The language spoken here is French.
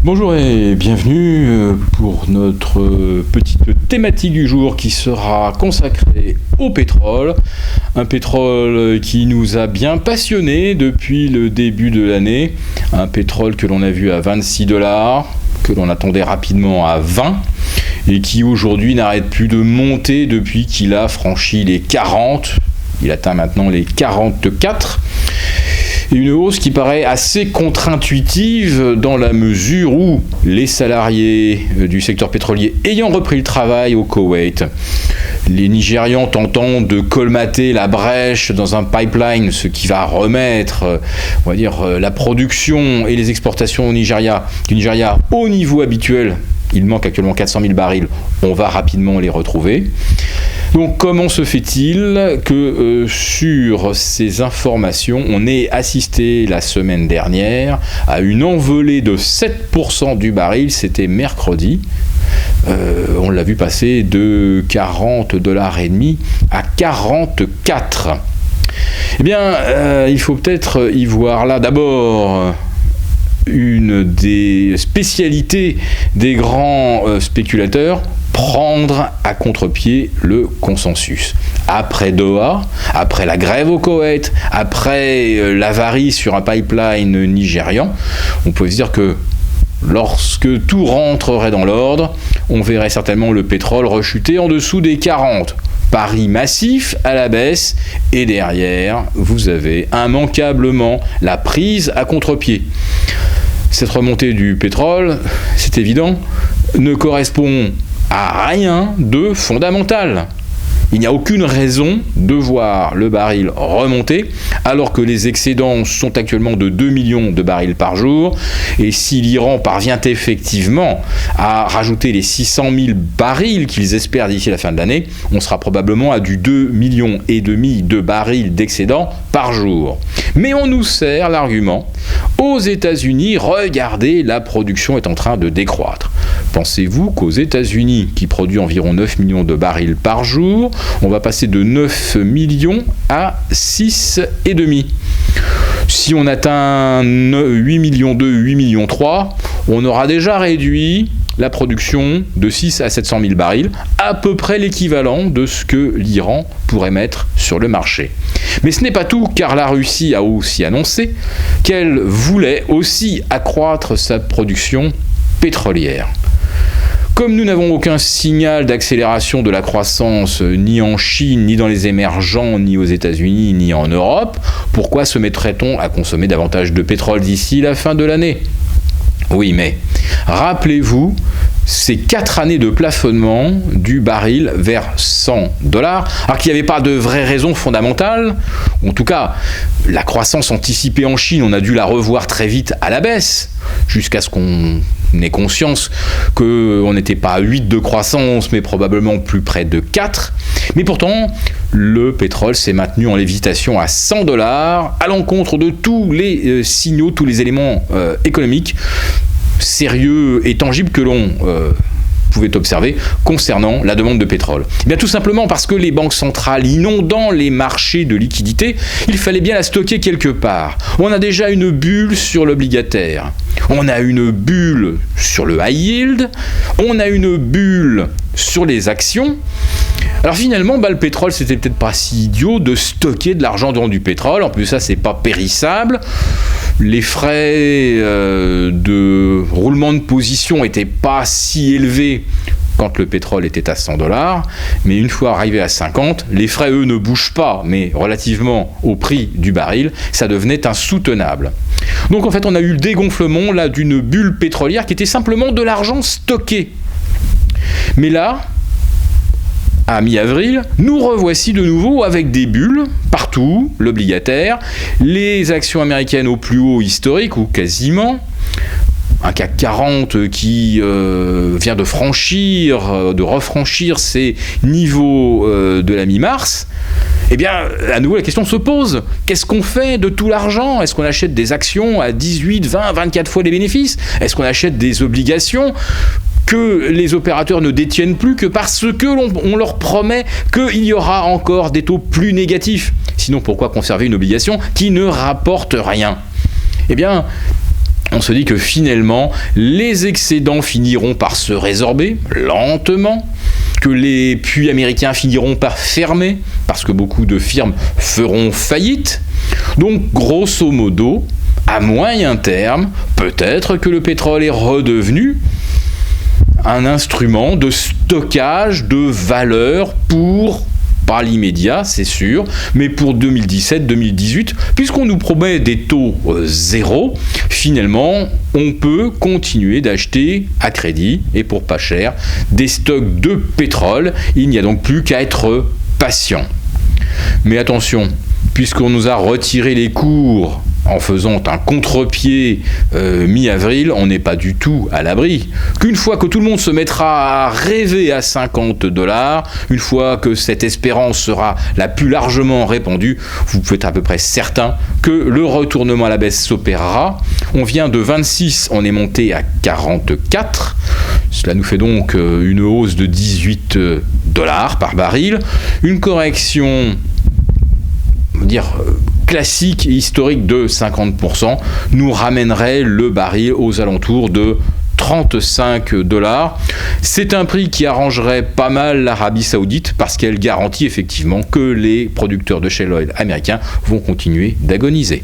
Bonjour et bienvenue pour notre petite thématique du jour qui sera consacrée au pétrole. Un pétrole qui nous a bien passionnés depuis le début de l'année. Un pétrole que l'on a vu à 26 $, que l'on attendait rapidement à 20 et qui aujourd'hui n'arrête plus de monter depuis qu'il a franchi les 40. Il atteint maintenant les 44. Et une hausse qui paraît assez contre-intuitive dans la mesure où les salariés du secteur pétrolier ayant repris le travail au Koweït, les Nigérians tentant de colmater la brèche dans un pipeline, ce qui va remettre, on va dire, la production et les exportations du Nigeria au niveau habituel. Il manque actuellement 400 000 barils, on va rapidement les retrouver. Donc comment se fait-il que sur ces informations, on ait assisté la semaine dernière à une envolée de 7% du baril, c'était mercredi. On l'a vu passer de 40,5 $ à 44. Eh bien, il faut peut-être y voir là d'abord une des spécialités des grands spéculateurs, prendre à contre-pied le consensus. Après Doha, après la grève au Koweït, après l'avarie sur un pipeline nigérian, on peut se dire que lorsque tout rentrerait dans l'ordre, on verrait certainement le pétrole rechuter en dessous des 40. Pari massif à la baisse, et derrière, vous avez immanquablement la prise à contre-pied. Cette remontée du pétrole, c'est évident, ne correspond à rien de fondamental. Il n'y a aucune raison de voir le baril remonter alors que les excédents sont actuellement de 2 millions de barils par jour, et si l'Iran parvient effectivement à rajouter les 600 000 barils qu'ils espèrent d'ici la fin de l'année, on sera probablement à du 2,5 millions de barils d'excédents par jour. Mais on nous sert l'argument: aux États-Unis, regardez, la production est en train de décroître. Pensez-vous qu'aux États-Unis, qui produit environ 9 millions de barils par jour, on va passer de 9 millions à 6,5. Si on atteint 8 millions 2, 8 millions 3, on aura déjà réduit la production de 6 à 700 000 barils, à peu près l'équivalent de ce que l'Iran pourrait mettre sur le marché. Mais ce n'est pas tout, car la Russie a aussi annoncé qu'elle voulait aussi accroître sa production pétrolière. Comme nous n'avons aucun signal d'accélération de la croissance ni en Chine, ni dans les émergents, ni aux États-Unis, ni en Europe, pourquoi se mettrait-on à consommer davantage de pétrole d'ici la fin de l'année ? Oui, mais rappelez-vous ces 4 années de plafonnement du baril vers 100 $, alors qu'il n'y avait pas de vraie raison fondamentale. En tout cas, la croissance anticipée en Chine, on a dû la revoir très vite à la baisse, jusqu'à ce qu'on ait conscience qu'on n'était pas à 8 de croissance, mais probablement plus près de 4. Mais pourtant, le pétrole s'est maintenu en lévitation à 100 $, à l'encontre de tous les signaux, tous les éléments économiques sérieux et tangibles que l'on pouvait observer concernant la demande de pétrole. Eh bien, tout simplement parce que les banques centrales inondant les marchés de liquidités, il fallait bien la stocker quelque part. On a déjà une bulle sur l'obligataire, on a une bulle sur le high yield, on a une bulle sur les actions. Alors finalement, le pétrole, c'était peut-être pas si idiot de stocker de l'argent dans du pétrole. En plus, ça, c'est pas périssable. Les frais de roulement de position n'étaient pas si élevés quand le pétrole était à 100 $, mais une fois arrivé à 50, les frais, eux, ne bougent pas, mais relativement au prix du baril, ça devenait insoutenable. Donc en fait, on a eu le dégonflement là d'une bulle pétrolière qui était simplement de l'argent stocké. Mais là, à mi-avril, nous revoici de nouveau avec des bulles partout, l'obligataire, les actions américaines au plus haut historique, ou quasiment, un CAC 40 qui vient de refranchir ses niveaux de la mi-mars. Eh bien, à nouveau, la question se pose. Qu'est-ce qu'on fait de tout l'argent ? Est-ce qu'on achète des actions à 18, 20, 24 fois les bénéfices ? Est-ce qu'on achète des obligations que les opérateurs ne détiennent plus que parce qu'on leur promet qu'il y aura encore des taux plus négatifs ? Sinon, pourquoi conserver une obligation qui ne rapporte rien ? Eh bien, on se dit que finalement, les excédents finiront par se résorber lentement, que les puits américains finiront par fermer, parce que beaucoup de firmes feront faillite. Donc, grosso modo, à moyen terme, peut-être que le pétrole est redevenu un instrument de stockage de valeur pour, pas l'immédiat, c'est sûr, mais pour 2017-2018, puisqu'on nous promet des taux zéro, finalement, on peut continuer d'acheter à crédit, et pour pas cher, des stocks de pétrole. Il n'y a donc plus qu'à être patient. Mais attention, puisqu'on nous a retiré les cours en faisant un contre-pied mi-avril, on n'est pas du tout à l'abri. Qu'une fois que tout le monde se mettra à rêver à $50, une fois que cette espérance sera la plus largement répandue, vous pouvez être à peu près certain que le retournement à la baisse s'opérera. On vient de 26, on est monté à 44. Cela nous fait donc une hausse de $18 par baril. Une correction, on va dire, classique et historique de 50% nous ramènerait le baril aux alentours de $35. C'est un prix qui arrangerait pas mal l'Arabie Saoudite parce qu'elle garantit effectivement que les producteurs de shale oil américains vont continuer d'agoniser.